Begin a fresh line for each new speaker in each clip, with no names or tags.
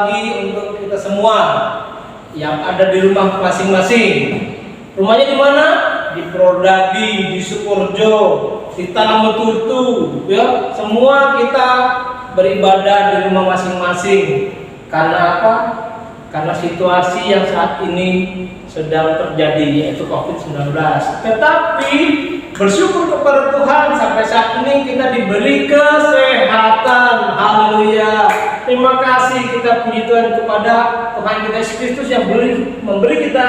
lagi untuk kita semua yang ada di rumah masing-masing. Rumahnya di mana? Di Prodadi, di Sukorejo, di Tanah Metutu, ya. Semua kita beribadah di rumah masing-masing. Karena apa? Karena situasi yang saat ini sedang terjadi, yaitu COVID-19. Tetapi bersyukur kepada Tuhan sampai saat ini kita diberi kesehatan. Haleluya. Terima kasih kita puji Tuhan kepada Tuhan kita Yesus Kristus yang memberi kita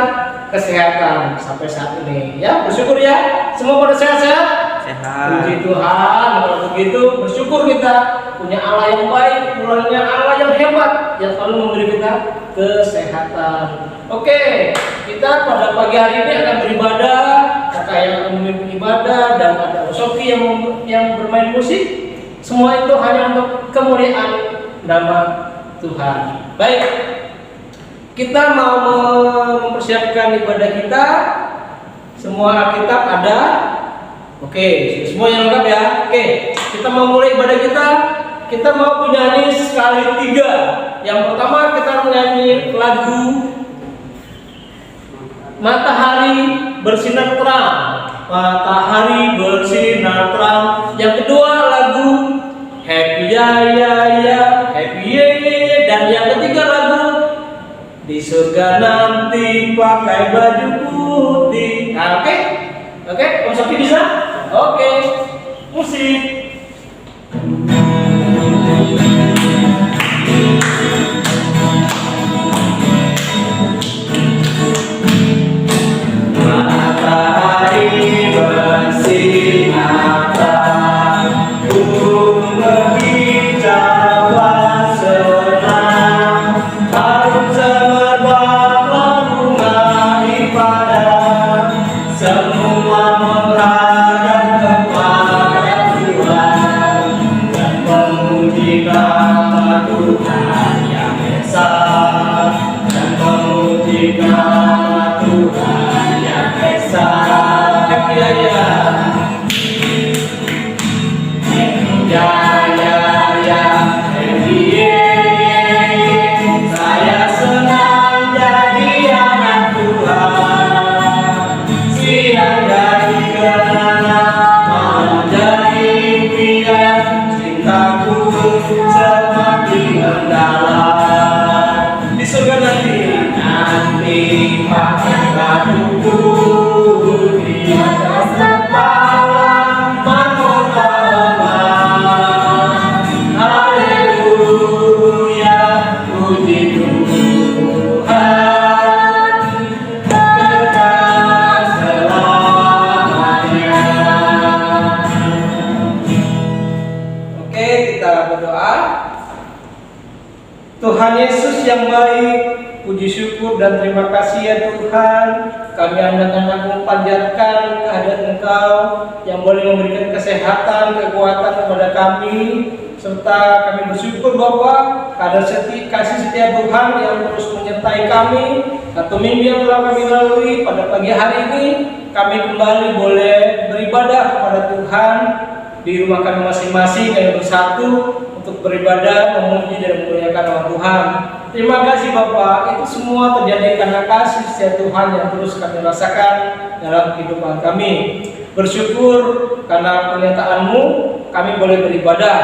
kesehatan sampai saat ini. Ya, bersyukur ya. Semua pada sehat-sehat?
Sehat.
Puji Tuhan. Kalau begitu bersyukur kita punya Allah yang baik, punya Allah yang hebat yang selalu memberi kita kesehatan. Oke, kita pada pagi hari ini akan beribadah. Kakak yang akan memimpin ibadah dan ada Sofi yang bermain musik. Semua itu hanya untuk kemuliaan nama Tuhan. Baik, kita mau mempersiapkan ibadah kita. Semua Alkitab ada. Oke, semua yang lengkap ya. Oke, kita mau mulai ibadah kita. Kita mau menyanyi sekali 3. Yang pertama kita menyanyi lagu Matahari Bersinar Terang. Matahari bersinar terang. Yang kedua lagu Happy ya ya ya, Happy ye ye ye. Dan yang ketiga lagu Di Surga Nanti Pakai Baju Putih. Nah, oke, Om Sofi bisa? Oke, musik. Matahari bersinar terang, burung berbicara senang, harum semerbak membungai padam, semua menghadap kepada Tuhan dan memuji nama Tuhan yang esa, dan memuji nama Tuhan yang esa. Ya ya ya ya ya, saya senang jadi anak Tuhan, siang dari gerhana malam jadi impian, cintaku semakin mendalam. Di surga nanti pakai baju putih, atas kepala mahkota emas. Haleluya, puji Tuhan, kekal selamanya. Oke, kita berdoa. Tuhan Yesus yang baik, puji syukur dan terima kasih ya Tuhan. Kami anak-anak panjatkan kehadirat Engkau yang boleh memberikan kesehatan, kekuatan kepada kami, serta kami bersyukur Bapa karena kasih setia Tuhan yang terus menyertai kami. Satu minggu yang telah kami lalui, pada pagi hari ini kami kembali boleh beribadah kepada Tuhan di rumah kami masing-masing. Kami bersatu untuk beribadah, memuji dan memuliakan nama Tuhan. Terima kasih Bapak, itu semua terjadi karena kasih setia Tuhan yang terus kami rasakan dalam kehidupan kami. Bersyukur karena pernyataan-Mu kami boleh beribadah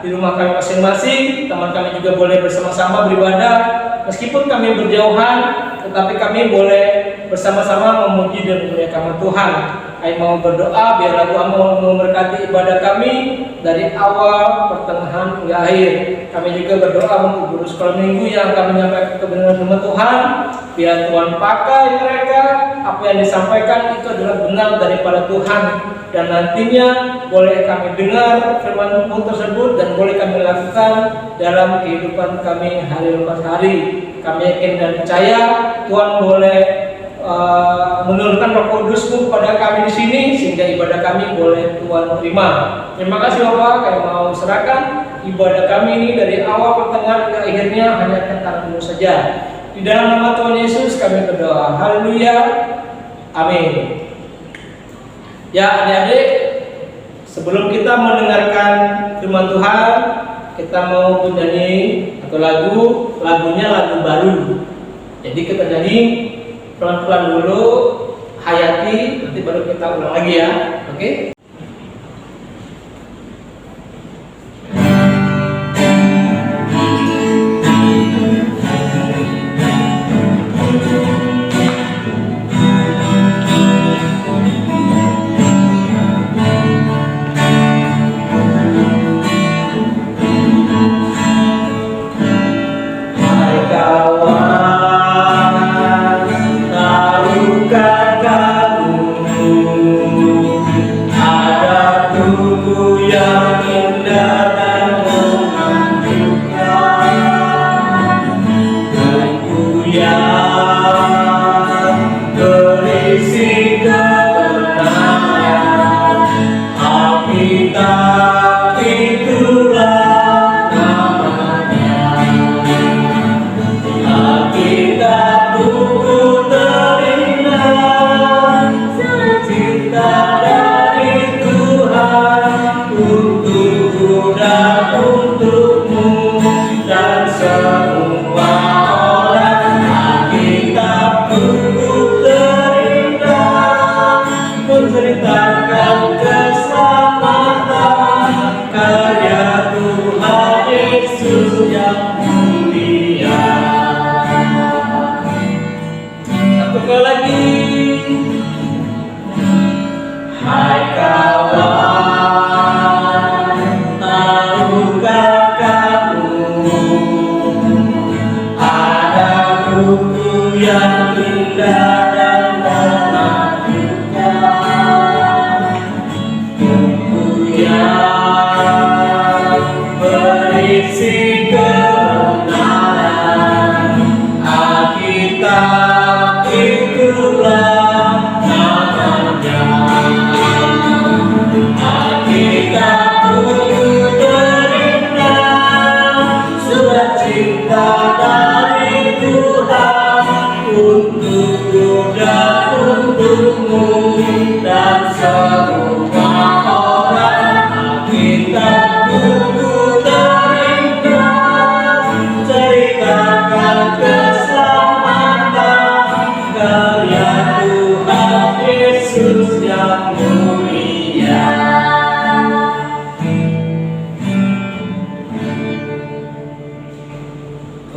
di rumah kami masing-masing. Teman kami juga boleh bersama-sama beribadah. Meskipun kami berjauhan, tetapi kami boleh bersama-sama memuji dan memuliakan Tuhan. Kami mau berdoa biarlah Tuhan memberkati ibadah kami dari awal, pertengahan hingga akhir. Kami juga berdoa untuk guru sekolah minggu yang akan menyampaikan kebenaran firman Tuhan. Biar Tuhan pakai mereka, apa yang disampaikan itu adalah benar daripada Tuhan. Dan nantinya boleh kami dengar firman-Mu tersebut dan boleh kami lakukan dalam kehidupan kami hari lepas hari. Kami yakin dan percaya Tuhan boleh menurunkan Roh Kudus-Mu kepada kami di sini sehingga ibadah kami boleh Tuhan terima. Terima kasih Bapak, kami mau serahkan ibadah kami ini dari awal pertengahan hingga akhirnya hanya tentang-Mu saja. Di dalam nama Tuhan Yesus kami berdoa. Haleluya. Amin. Ya adik-adik, sebelum kita mendengarkan firman Tuhan, kita mau bernyanyi atau Untuk lagunya lagu baru. Jadi kita nyanyi pelan-pelan dulu, hayati, nanti baru kita ulang lagi ya. Oke?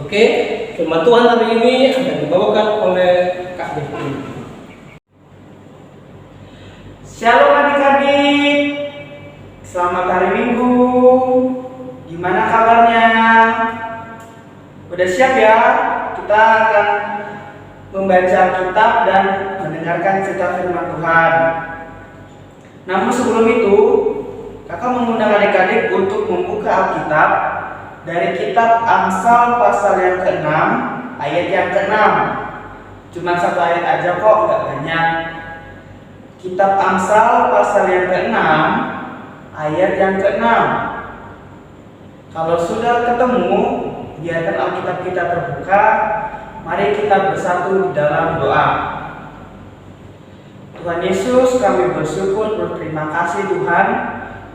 Oke, firman Tuhan hari ini akan dibawakan oleh Kak Devi.
Shalom adik-adik, selamat hari Minggu. Gimana kabarnya? Udah siap ya? Kita akan membaca kitab dan mendengarkan cerita firman Tuhan. Namun sebelum itu, kakak mengundang adik-adik untuk membuka Alkitab dari kitab Amsal pasal yang ke-6 ayat yang ke-6. Cuma satu ayat aja kok, nggak banyak. Kitab Amsal pasal yang ke-6 ayat yang ke-6. Kalau sudah ketemu, biarkan Alkitab kita terbuka. Mari kita bersatu di dalam doa. Tuhan Yesus, kami bersyukur, berterima kasih Tuhan,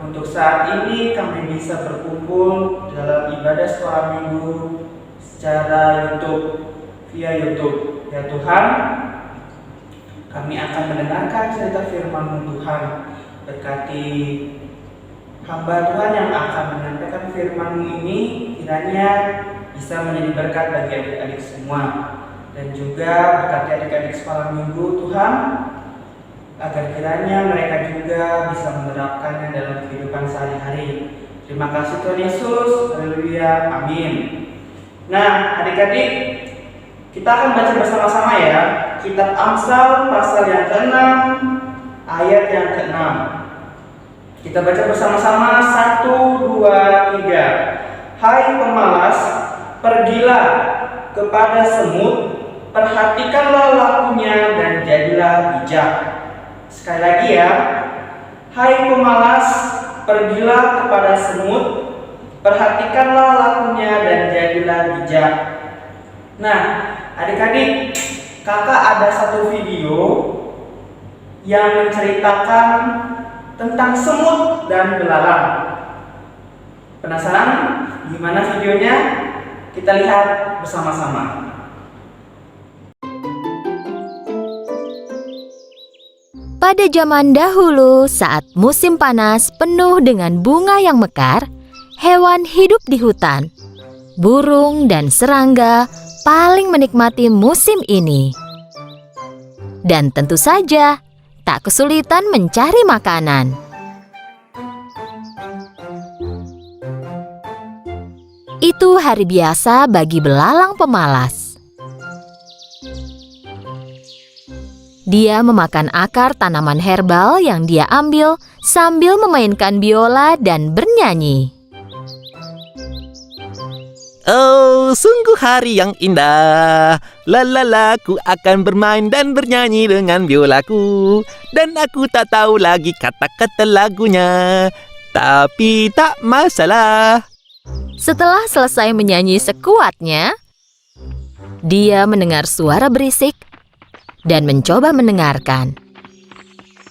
untuk saat ini kami bisa berkumpul dalam ibadah suara minggu secara YouTube, via YouTube. Ya Tuhan, kami akan mendengarkan cerita firman-Mu Tuhan. Berkati hamba Tuhan yang akan menyampaikan firman-Mu ini, kiranya bisa menjadi berkat bagi adik-adik semua. Dan juga berkati adik-adik sekolah minggu Tuhan, agar kiranya mereka juga bisa menerapkannya dalam kehidupan sehari-hari. Terima kasih Tuhan Yesus, haleluya, amin. Nah adik-adik, kita akan baca bersama-sama ya, kitab Amsal pasal yang ke-6 ayat yang ke-6. Kita baca bersama-sama, 1, 2, 3. Hai pemalas, pergilah kepada semut, perhatikanlah lakunya dan jadilah bijak. Sekali lagi ya, hai pemalas, pergilah kepada semut, perhatikanlah lakunya dan jadilah bijak. Nah, adik-adik, kakak ada satu video yang menceritakan tentang semut dan belalang. Penasaran gimana videonya? Kita lihat bersama-sama.
Pada zaman dahulu, saat musim panas penuh dengan bunga yang mekar, hewan hidup di hutan. Burung dan serangga paling menikmati musim ini. Dan tentu saja, tak kesulitan mencari makanan. Itu hari biasa bagi belalang pemalas. Dia memakan akar tanaman herbal yang dia ambil sambil memainkan biola dan bernyanyi.
Oh, sungguh hari yang indah. Lalala, ku akan bermain dan bernyanyi dengan biolaku. Dan aku tak tahu lagi kata-kata lagunya. Tapi tak masalah.
Setelah selesai menyanyi sekuatnya, dia mendengar suara berisik dan mencoba mendengarkan.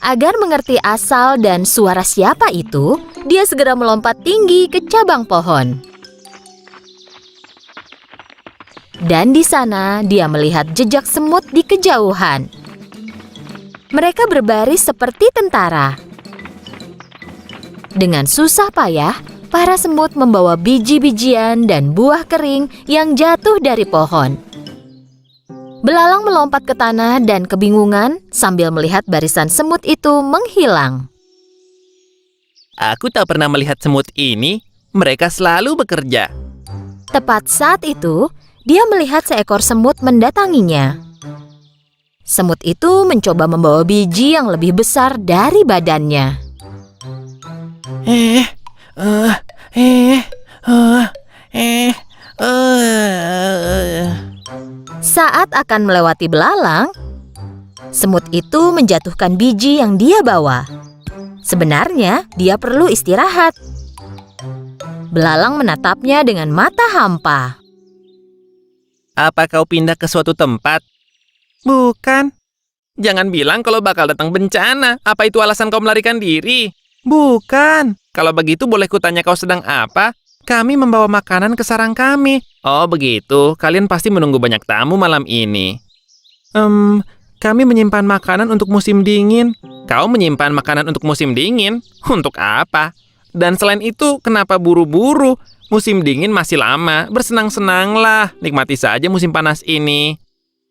Agar mengerti asal dan suara siapa itu, dia segera melompat tinggi ke cabang pohon. Dan di sana dia melihat jejak semut di kejauhan. Mereka berbaris seperti tentara. Dengan susah payah, para semut membawa biji-bijian dan buah kering yang jatuh dari pohon. Belalang melompat ke tanah dan kebingungan sambil melihat barisan semut itu menghilang.
Aku tak pernah melihat semut ini. Mereka selalu bekerja.
Tepat saat itu, dia melihat seekor semut mendatanginya. Semut itu mencoba membawa biji yang lebih besar dari badannya. Saat akan melewati belalang, semut itu menjatuhkan biji yang dia bawa. Sebenarnya, dia perlu istirahat. Belalang menatapnya dengan mata hampa.
Apa kau pindah ke suatu tempat? Bukan. Jangan bilang kalau bakal datang bencana. Apa itu alasan kau melarikan diri? Bukan. Kalau begitu boleh kutanya kau sedang apa? Kami membawa makanan ke sarang kami. Oh begitu, kalian pasti menunggu banyak tamu malam ini. Kami menyimpan makanan untuk musim dingin. Kau menyimpan makanan untuk musim dingin? Untuk apa? Dan selain itu, kenapa buru-buru? Musim dingin masih lama, bersenang-senanglah. Nikmati saja musim panas ini.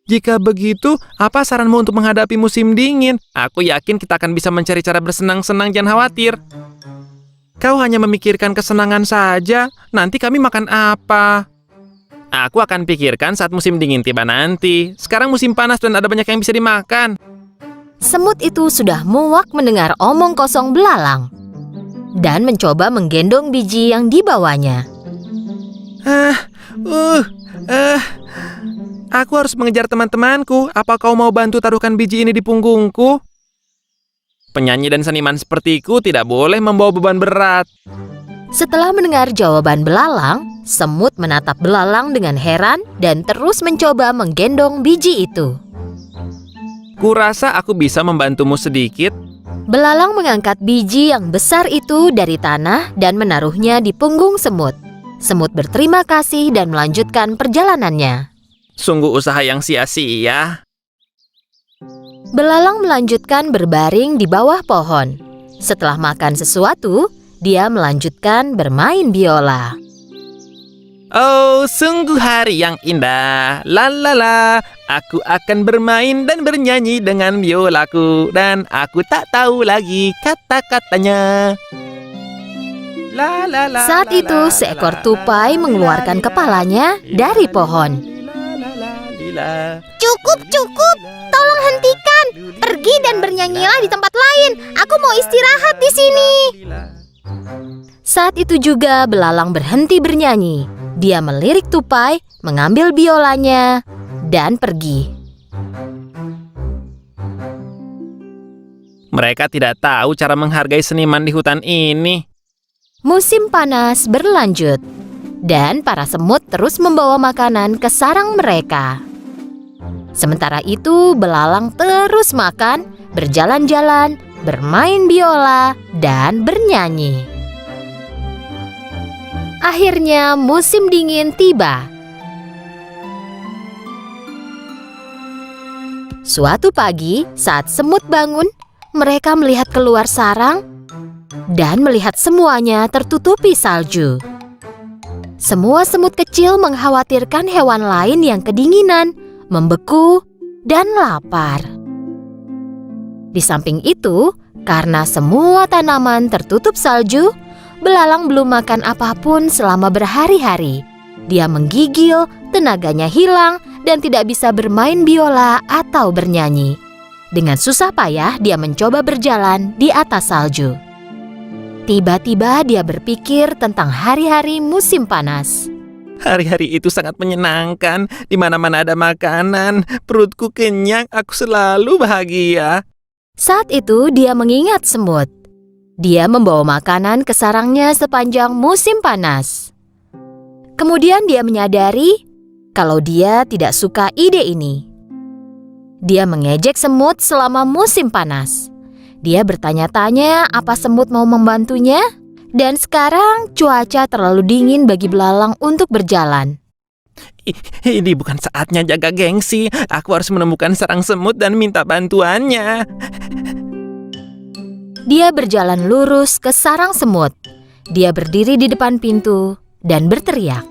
Jika begitu, apa saranmu untuk menghadapi musim dingin? Aku yakin kita akan bisa mencari cara bersenang-senang, jangan khawatir. Kau hanya memikirkan kesenangan saja, nanti kami makan apa? Aku akan pikirkan saat musim dingin tiba nanti. Sekarang musim panas dan ada banyak yang bisa dimakan.
Semut itu sudah muak mendengar omong kosong belalang dan mencoba menggendong biji yang dibawanya.
Aku harus mengejar teman-temanku. Apa kau mau bantu taruhkan biji ini di punggungku? Penyanyi dan seniman sepertiku tidak boleh membawa beban berat.
Setelah mendengar jawaban belalang, semut menatap belalang dengan heran dan terus mencoba menggendong biji itu.
Kurasa aku bisa membantumu sedikit.
Belalang mengangkat biji yang besar itu dari tanah dan menaruhnya di punggung semut. Semut berterima kasih dan melanjutkan perjalanannya.
Sungguh usaha yang sia-sia.
Belalang melanjutkan berbaring di bawah pohon. Setelah makan sesuatu, dia melanjutkan bermain biola.
Oh, sungguh hari yang indah. Lalala, aku akan bermain dan bernyanyi dengan biolaku. Dan aku tak tahu lagi kata-katanya.
Saat itu, seekor tupai mengeluarkan kepalanya dari pohon.
Cukup, cukup. Tolong hentikan. Pergi dan bernyanyilah di tempat lain. Aku mau istirahat di sini.
Saat itu juga belalang berhenti bernyanyi. Dia melirik tupai, mengambil biolanya, dan pergi.
Mereka tidak tahu cara menghargai seniman di hutan ini.
Musim panas berlanjut, dan para semut terus membawa makanan ke sarang mereka. Sementara itu, belalang terus makan, berjalan-jalan, bermain biola, dan bernyanyi. Akhirnya musim dingin tiba. Suatu pagi, saat semut bangun, mereka melihat keluar sarang dan melihat semuanya tertutupi salju. Semua semut kecil mengkhawatirkan hewan lain yang kedinginan, membeku, dan lapar. Di samping itu, karena semua tanaman tertutup salju, belalang belum makan apapun selama berhari-hari. Dia menggigil, tenaganya hilang, dan tidak bisa bermain biola atau bernyanyi. Dengan susah payah, dia mencoba berjalan di atas salju. Tiba-tiba dia berpikir tentang hari-hari musim panas.
Hari-hari itu sangat menyenangkan. Di mana-mana ada makanan, perutku kenyang, aku selalu bahagia.
Saat itu dia mengingat semut. Dia membawa makanan ke sarangnya sepanjang musim panas. Kemudian dia menyadari kalau dia tidak suka ide ini. Dia mengejek semut selama musim panas. Dia bertanya-tanya apa semut mau membantunya. Dan sekarang cuaca terlalu dingin bagi belalang untuk berjalan.
Ini bukan saatnya jaga gengsi. Aku harus menemukan sarang semut dan minta bantuannya.
Dia berjalan lurus ke sarang semut. Dia berdiri di depan pintu dan berteriak.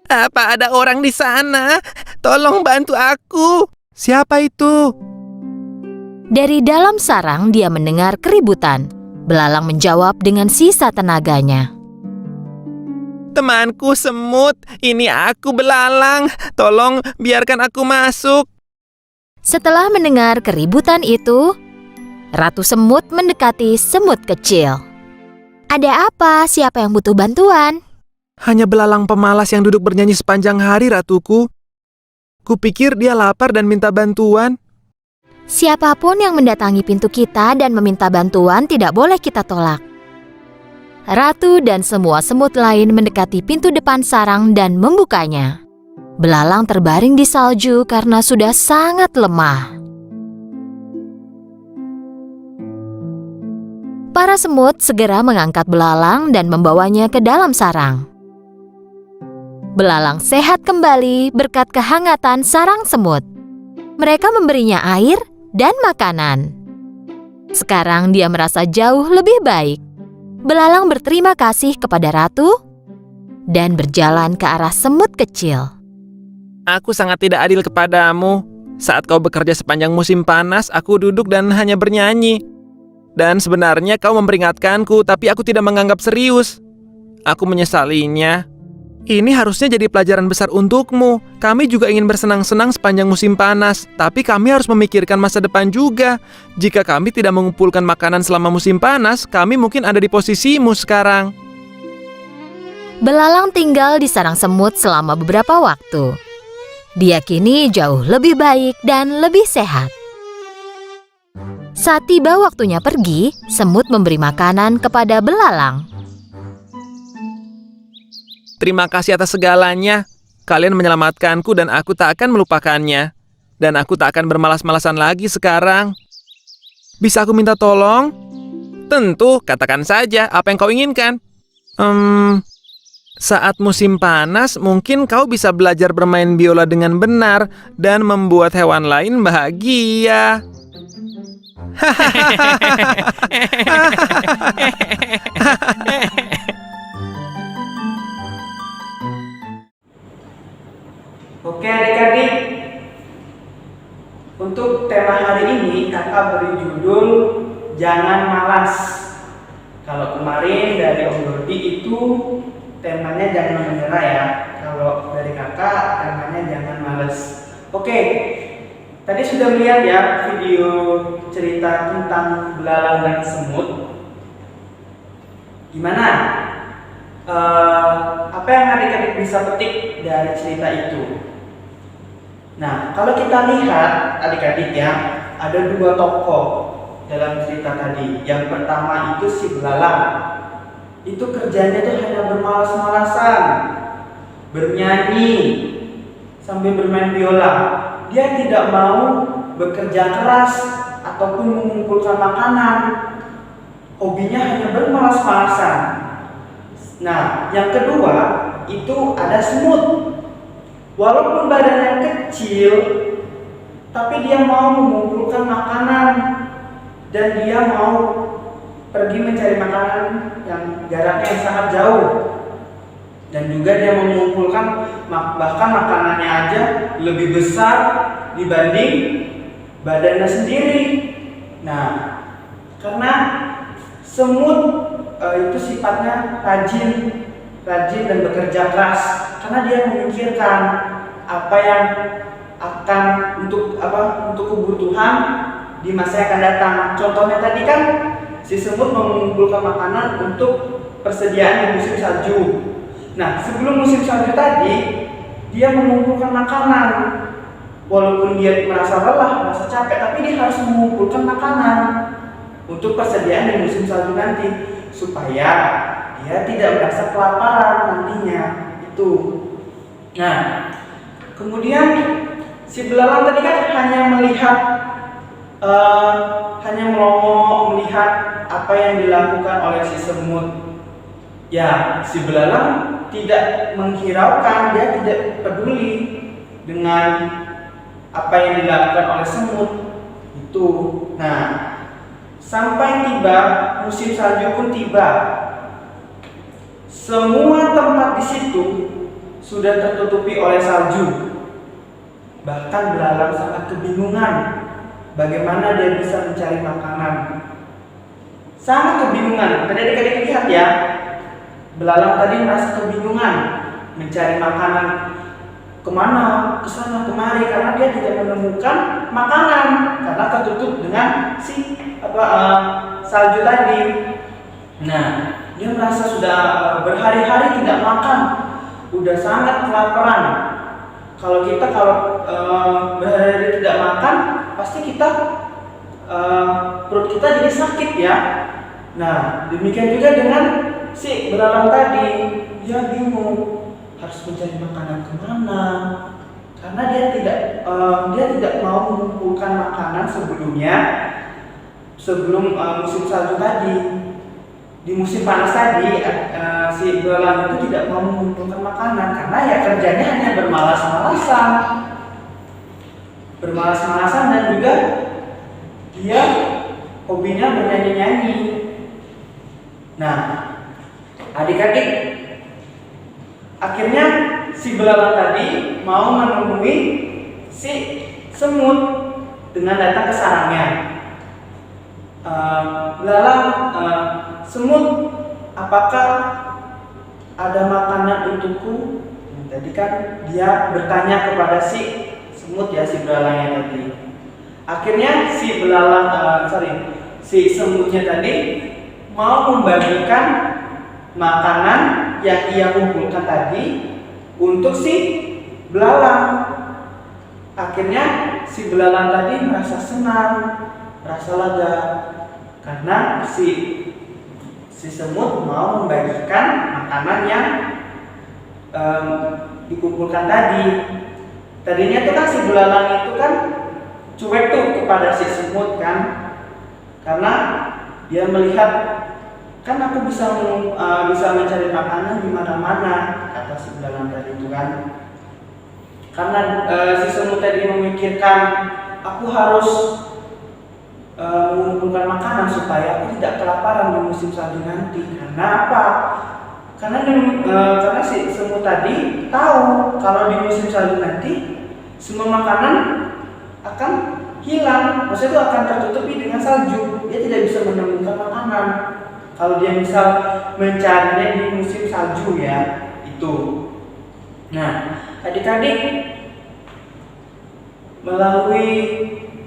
Apa ada orang di sana? Tolong bantu aku. Siapa itu?
Dari dalam sarang dia mendengar keributan. Belalang menjawab dengan sisa tenaganya.
Temanku semut, ini aku belalang. Tolong biarkan aku masuk.
Setelah mendengar keributan itu, Ratu Semut mendekati semut kecil. Ada apa? Siapa yang butuh bantuan?
Hanya belalang pemalas yang duduk bernyanyi sepanjang hari, ratuku. Kupikir dia lapar dan minta bantuan.
Siapapun yang mendatangi pintu kita dan meminta bantuan tidak boleh kita tolak. Ratu dan semua semut lain mendekati pintu depan sarang dan membukanya. Belalang terbaring di salju karena sudah sangat lemah. Para semut segera mengangkat belalang dan membawanya ke dalam sarang. Belalang sehat kembali berkat kehangatan sarang semut. Mereka memberinya air dan makanan. Sekarang dia merasa jauh lebih baik. Belalang berterima kasih kepada ratu dan berjalan ke arah semut kecil.
Aku sangat tidak adil kepadamu. Saat kau bekerja sepanjang musim panas, aku duduk dan hanya bernyanyi. Dan sebenarnya kau memperingatkanku, tapi aku tidak menganggap serius. Aku menyesalinya. Ini harusnya jadi pelajaran besar untukmu. Kami juga ingin bersenang-senang sepanjang musim panas, tapi kami harus memikirkan masa depan juga. Jika kami tidak mengumpulkan makanan selama musim panas, kami mungkin ada di posisimu sekarang.
Belalang tinggal di sarang semut selama beberapa waktu. Dia kini jauh lebih baik dan lebih sehat. Saat tiba waktunya pergi, semut memberi makanan kepada belalang.
Terima kasih atas segalanya. Kalian menyelamatkanku dan aku tak akan melupakannya. Dan aku tak akan bermalas-malasan lagi sekarang. Bisa aku minta tolong? Tentu, katakan saja apa yang kau inginkan. Saat musim panas, mungkin kau bisa belajar bermain biola dengan benar dan membuat hewan lain bahagia.
Oke adik-adik, untuk tema hari ini kakak beri judul Jangan Malas. Kalau kemarin dari Om Dodi itu temanya jangan menyerah ya. Kalau dari kakak temanya jangan malas. Oke, tadi sudah melihat ya video cerita tentang belalang dan semut. Gimana? Apa yang adik-adik bisa petik dari cerita itu? Nah, kalau kita lihat adik-adik ya, ada dua tokoh dalam cerita tadi. Yang pertama itu si belalang. Itu kerjanya tuh hanya bermalas-malasan, bernyanyi, sambil bermain biola. Dia tidak mau bekerja keras ataupun mengumpulkan makanan. Hobinya hanya bermalas-malasan. Nah, yang kedua itu ada semut. Walaupun badannya kecil, tapi dia mau mengumpulkan makanan dan dia mau pergi mencari makanan yang jaraknya yang sangat jauh. Dan juga dia mengumpulkan bahkan makanannya aja lebih besar dibanding badannya sendiri. Nah, karena semut itu sifatnya rajin dan bekerja keras, karena dia memikirkan apa yang akan untuk kebutuhan di masa yang akan datang. Contohnya tadi kan si semut mengumpulkan makanan untuk persediaan di musim salju. Nah, sebelum musim salju tadi, dia mengumpulkan makanan. Walaupun dia merasa lelah, merasa capek, tapi dia harus mengumpulkan makanan untuk persediaan di musim salju nanti, supaya dia tidak merasa kelaparan nantinya. Itu. Nah, kemudian si belalang tadi kan hanya melihat, hanya melongo melihat apa yang dilakukan oleh si semut. Ya, si belalang tidak menghiraukan, dia tidak peduli dengan apa yang dilakukan oleh semut itu. Nah, sampai tiba musim salju pun tiba. Semua tempat di situ sudah tertutupi oleh salju. Bahkan belalang sangat kebingungan bagaimana dia bisa mencari makanan. Sangat kebingungan. Tadi adik-adik lihat ya, belalang tadi merasa kebingungan mencari makanan kemana, kesana kemari, karena dia tidak menemukan makanan karena tertutup dengan si salju tadi. Nah, dia merasa sudah berhari-hari tidak makan, udah sangat kelaparan. Kalau berhari-hari tidak makan, pasti kita perut kita jadi sakit ya. Nah, demikian juga dengan si belalang tadi, dia bingung harus mencari makanan kemana, karena dia tidak mau mengumpulkan makanan sebelum musim salju tadi. Di musim panas tadi, si belalang itu tidak mau mengumpulkan makanan karena ya kerjanya hanya bermalas-malasan dan juga dia hobinya bernyanyi-nyanyi. Nah, adik-adik, akhirnya si belalang tadi mau menemui si semut dengan datang ke sarangnya. Semut, apakah ada makanan untukku? Tadi kan dia bertanya kepada si semut ya, si belalangnya tadi. Akhirnya si semutnya tadi mau membagikan makanan yang ia kumpulkan tadi untuk si belalang. Akhirnya si belalang tadi merasa senang, merasa lega, karena si semut mau membagikan makanan yang dikumpulkan tadi. Tadinya tuh kan si belalang itu kan cuek tuh kepada si semut kan, karena dia melihat kan aku bisa mencari makanan di mana-mana, kata si belalang tadi itu kan. Karena si semut tadi memikirkan aku harus mengumpulkan makanan supaya aku tidak kelaparan di musim salju nanti. Karena apa? Karena si semut tadi tahu kalau di musim salju nanti semua makanan akan hilang, maksudnya itu akan tertutupi dengan salju. Dia tidak bisa menemukan makanan kalau dia misal mencarinya di musim salju ya, itu. Nah, adik-adik, melalui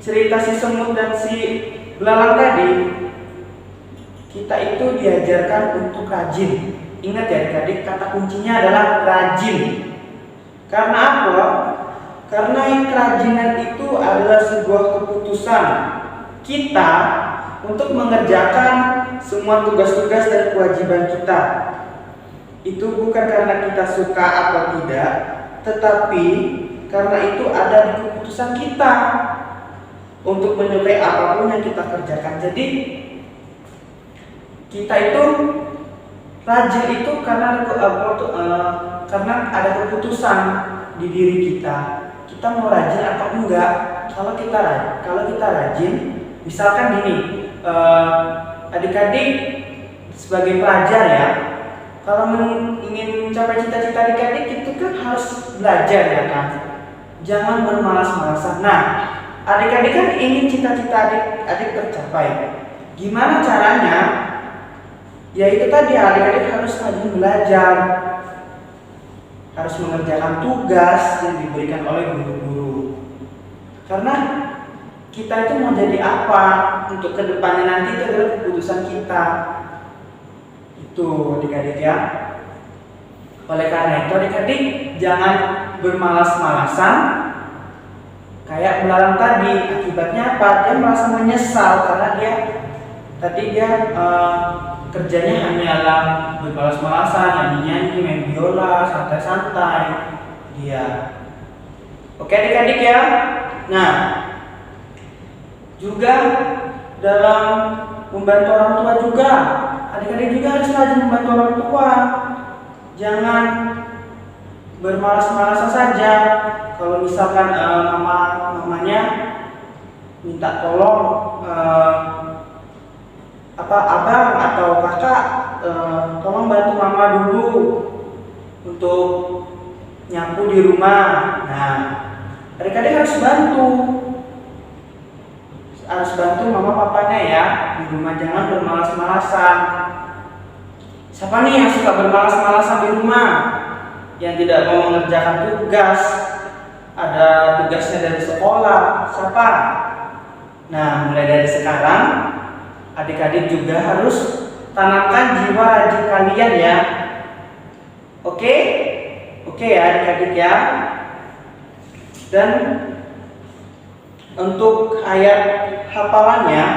cerita si semut dan si belalang tadi, kita itu diajarkan untuk rajin. Ingat ya adik-adik, kata kuncinya adalah rajin. Karena apa? Karena kerajinan itu adalah sebuah keputusan kita untuk mengerjakan semua tugas-tugas dan kewajiban kita. Itu bukan karena kita suka atau tidak, tetapi karena itu ada di keputusan kita untuk menyukai apapun yang kita kerjakan. Jadi kita itu rajin itu karena ada keputusan di diri kita. Kita mau rajin atau enggak, kalau kita rajin, misalkan gini, adik-adik sebagai pelajar ya, kalau ingin mencapai cita-cita adik-adik itu kan harus belajar ya kan, jangan bermalas-malasan. Nah, adik-adik kan ingin cita-cita adik-adik tercapai. Gimana caranya? Ya itu tadi, adik-adik harus rajin belajar, harus mengerjakan tugas yang diberikan oleh guru-guru. Karena kita itu mau jadi apa untuk kedepannya nanti itu adalah keputusan kita. Itu adik-adik ya. Oleh karena itu adik-adik jangan bermalas-malasan kayak belalang tadi. Akibatnya apa? Dia merasa menyesal karena dia kerjanya hanyalah bermalas-malasan, nyanyi-nyanyi, main biola, santai-santai dia. Oke adik-adik ya. Nah, juga dalam membantu orang tua juga, adik-adik juga harus rajin membantu orang tua. Jangan bermalas-malasan saja. Kalau misalkan mamanya minta tolong abang atau kakak, tolong bantu mama dulu untuk nyapu di rumah. Nah, adik-adik harus bantu mama papanya ya di rumah, jangan bermalas-malasan. Siapa nih yang suka bermalas-malasan di rumah, yang tidak mau mengerjakan tugas, ada tugasnya dari sekolah? Siapa? Nah, mulai dari sekarang adik-adik juga harus tanamkan jiwa rajin kalian ya. Oke ya adik-adik ya. Dan untuk ayat hafalannya,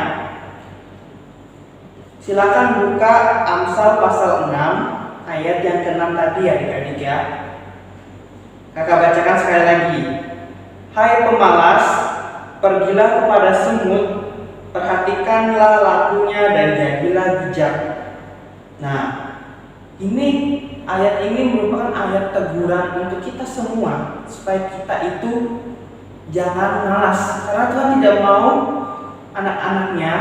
silakan buka Amsal pasal 6 ayat yang ke-6 tadi adik-adik ya. Kakak bacakan sekali lagi. Hai pemalas, pergilah kepada semut, perhatikanlah lakunya dan jadilah bijak. Nah, ayat ini merupakan ayat teguran untuk kita semua supaya kita itu jangan malas, karena Tuhan tidak mau anak-anaknya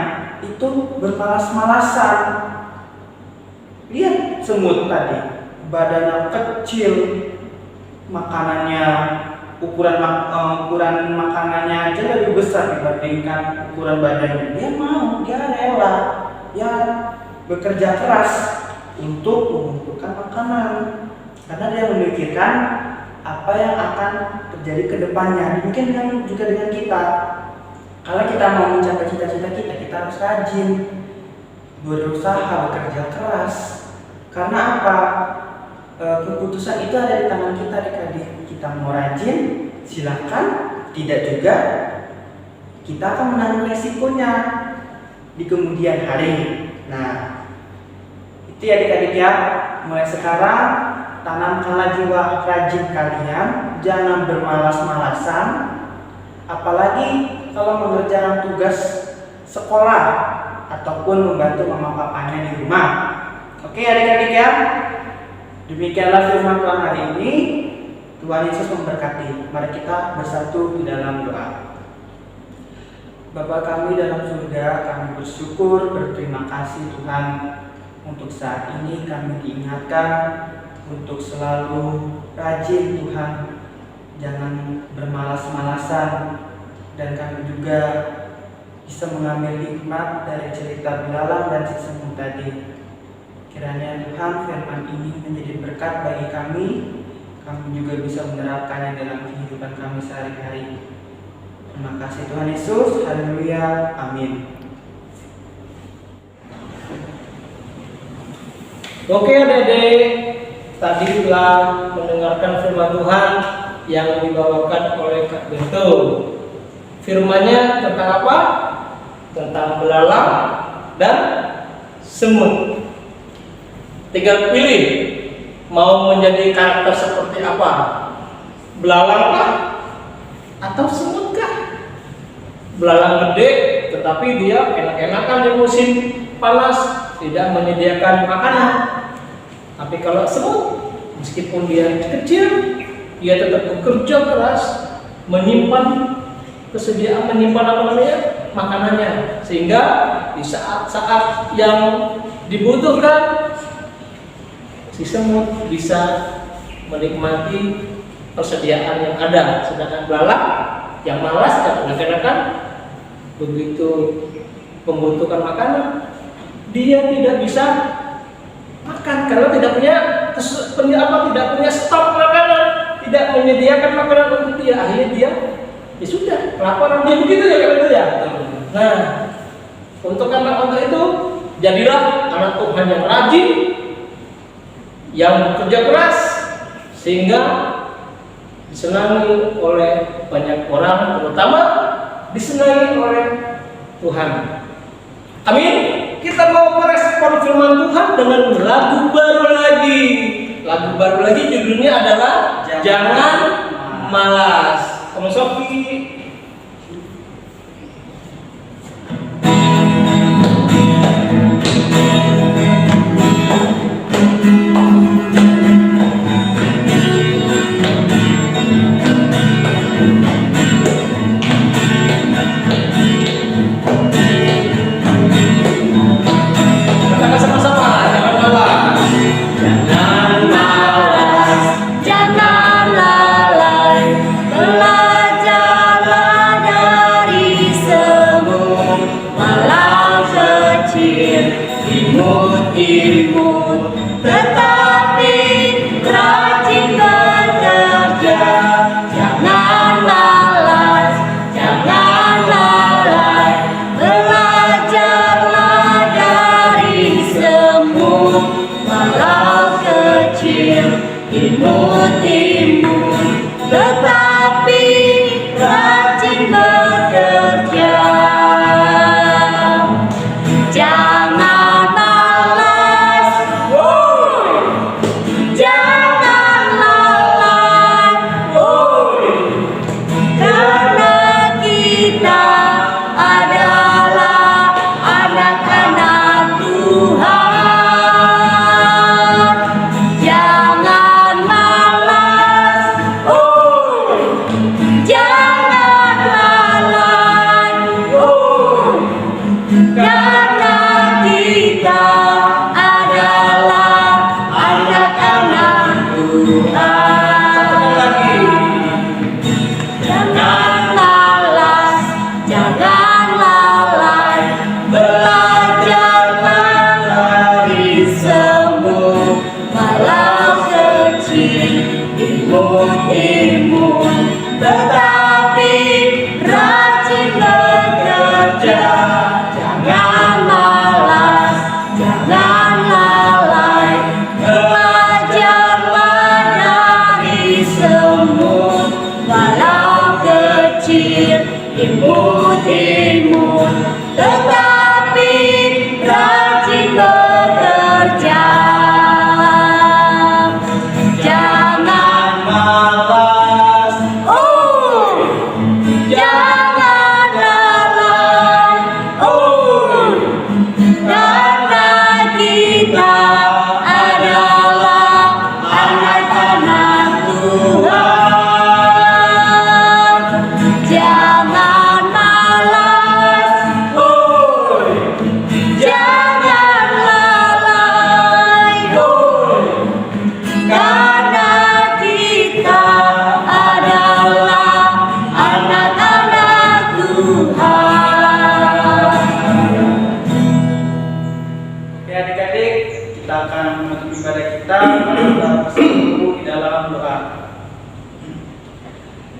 itu bermalas-malasan. Lihat semut tadi, badannya kecil, makanannya ukuran makanannya aja lebih besar dibandingkan ukuran badannya. Dia rela, dia bekerja keras untuk mengumpulkan makanan karena dia memikirkan apa yang akan terjadi ke depannya. Demikian juga dengan kita. Kalau kita mau mencapai cita-cita kita harus rajin, berusaha, bekerja keras. Karena apa? Keputusan itu ada di tangan kita adik-adik. Kita mau rajin, silakan. Tidak juga, kita akan menanggung resikonya di kemudian hari. Nah, itu ya adik-adik ya. Mulai sekarang tanamkanlah jiwa rajin kalian, jangan bermalas-malasan. Apalagi kalau mengerjakan tugas sekolah ataupun membantu mama papanya di rumah. Oke adik-adik ya. Demikianlah firman Tuhan hari ini. Tuhan Yesus memberkati. Mari kita bersatu di dalam doa. Bapa kami dalam surga, kami bersyukur, berterima kasih Tuhan. Untuk saat ini kami diingatkan untuk selalu rajin Tuhan, jangan bermalas-malasan, dan kami juga bisa mengambil hikmat dari cerita belalang dan si semut tadi. Kiranya Tuhan firman ini menjadi berkat bagi kami juga bisa menerapkannya dalam kehidupan kami sehari-hari. Terima kasih Tuhan Yesus, haleluya, amin.
Oke adik-adik, tadi telah mendengarkan firman Tuhan yang dibawakan oleh Kak Bento. Firmannya tentang apa? Tentang belalang dan semut. Tinggal pilih mau menjadi karakter seperti apa? Belalang kah? Atau semut kah? Belalang gede, tetapi dia enak-enakan di musim panas, tidak menyediakan makanan. Tapi kalau semut, meskipun dia kecil, dia tetap bekerja keras, menyimpan kesediaan menyimpan makanannya, sehingga di saat-saat yang dibutuhkan si semut bisa menikmati persediaan yang ada, sedangkan belalang yang malas dan kadang-kadang begitu membutuhkan makanan dia tidak bisa makan karena tidak punya stok makanan, tidak menyediakan makanan untuk dia. Akhirnya dia ya sudah kelaparan, dia begitu ya kan itu ya. Nah, untuk itu jadilah anak Tuhan yang rajin, yang kerja keras, sehingga disenangi oleh banyak orang, terutama disenangi oleh Tuhan. Amin. Kita mau merespon firman Tuhan dengan lagu baru lagi. Lagu baru lagi judulnya adalah Jangan Malas. Kamu Sofi.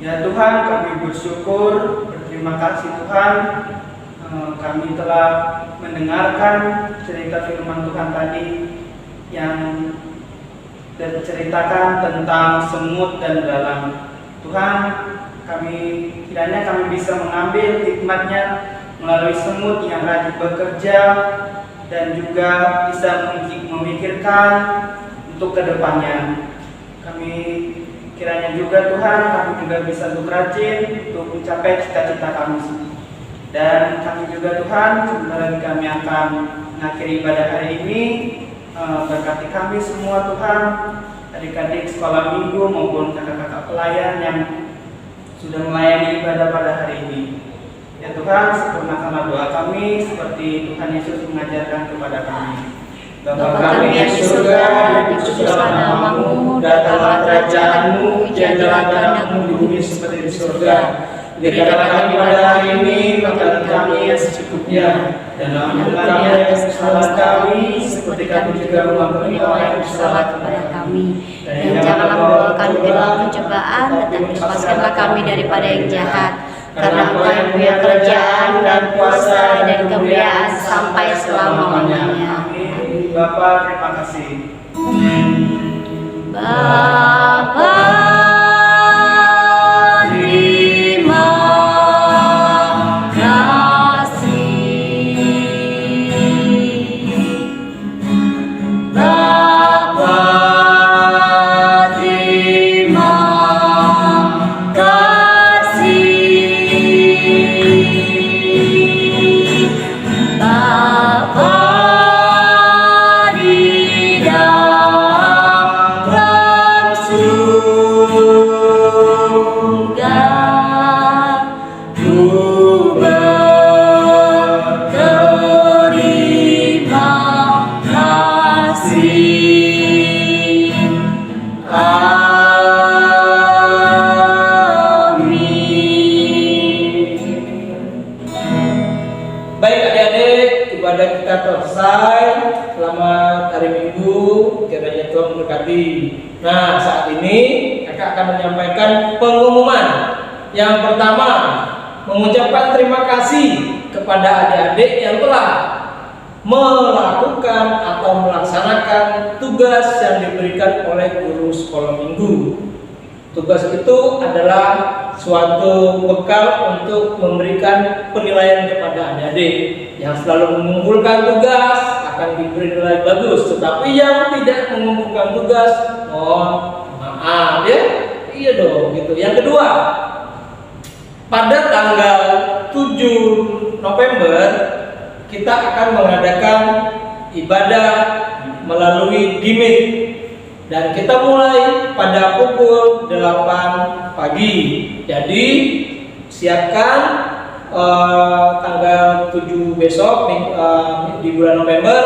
Ya Tuhan, kami bersyukur, berterima kasih Tuhan, kami telah mendengarkan cerita firman Tuhan tadi yang menceritakan tentang semut dan belalang. Tuhan, kiranya kami bisa mengambil hikmatnya melalui semut yang rajin bekerja dan juga bisa memikirkan untuk kedepannya. Kiranya juga Tuhan, kami juga bisa untuk rajin untuk mencapai cita-cita kami. Dan kami juga Tuhan, sebentar lagi kami akan mengakhiri ibadah hari ini. Berkati kami semua Tuhan, adik-adik sekolah minggu maupun kakak-kakak pelayan yang sudah melayani ibadah pada hari ini. Ya Tuhan, sempurnakanlah doa kami seperti Tuhan Yesus mengajarkan kepada kami.
Bapa kami yang di surga, dikuduskanlah namamu, datanglah kerajaanmu, jadilah kehendakmu di bumi seperti di surga. Berikanlah kami pada hari ini makanan kami yang secukupnya, dan ampunilah kami yang kesalahan kami, seperti kami juga mengampuni orang yang bersalah kepada kami. Dan janganlah membawa kami ke dalam pencobaan, tetapi lepaskanlah kami daripada yang jahat. Karena Engkau yang punya kerajaan dan kuasa dan kemuliaan sampai selama-lamanya.
Bapa, terima kasih.
Bapa, terima kasih. Bapa, terima kasih. Bapa di dalam surga, ku berterima kasih. Amin.
Baik adik-adik, ibadah kita selesai. Selamat hari Minggu, kiranya Tuhan memberkati. Nah, saat ini kakak akan menyampaikan pengumuman. Yang pertama, mengucapkan terima kasih kepada adik-adik yang telah melakukan atau melaksanakan tugas yang diberikan oleh guru sekolah minggu. Tugas itu adalah suatu bekal untuk memberikan penilaian kepada adik-adik. Yang selalu mengumpulkan tugas akan diberi nilai bagus, tetapi yang tidak mengumpulkan tugas, mohon maaf ya. Iya dong gitu. Yang kedua, pada tanggal 7 November kita akan mengadakan ibadah melalui gimmick. Dan kita mulai pada pukul 8 pagi. Jadi siapkan tanggal 7 besok di bulan November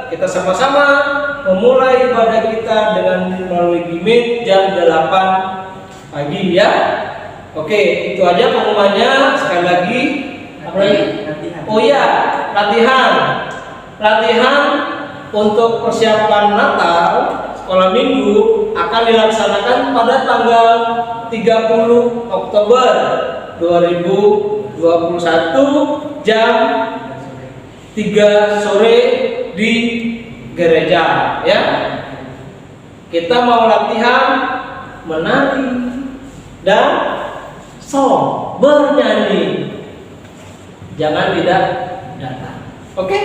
kita sama-sama memulai ibadah kita dengan melalui gimmick jam 8 pagi ya. Oke, itu aja pengumumannya. Sekali lagi apa lagi? Oh ya, latihan untuk persiapan Natal sekolah minggu akan dilaksanakan pada tanggal 30 Oktober 2021 jam 3 sore di gereja ya. Kita mau latihan menari dan song, bernyanyi. Jangan tidak datang. Oke?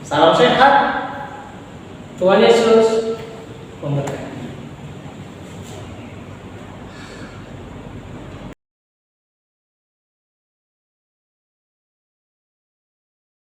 Salam sehat. Tuhan Yesus memberkati.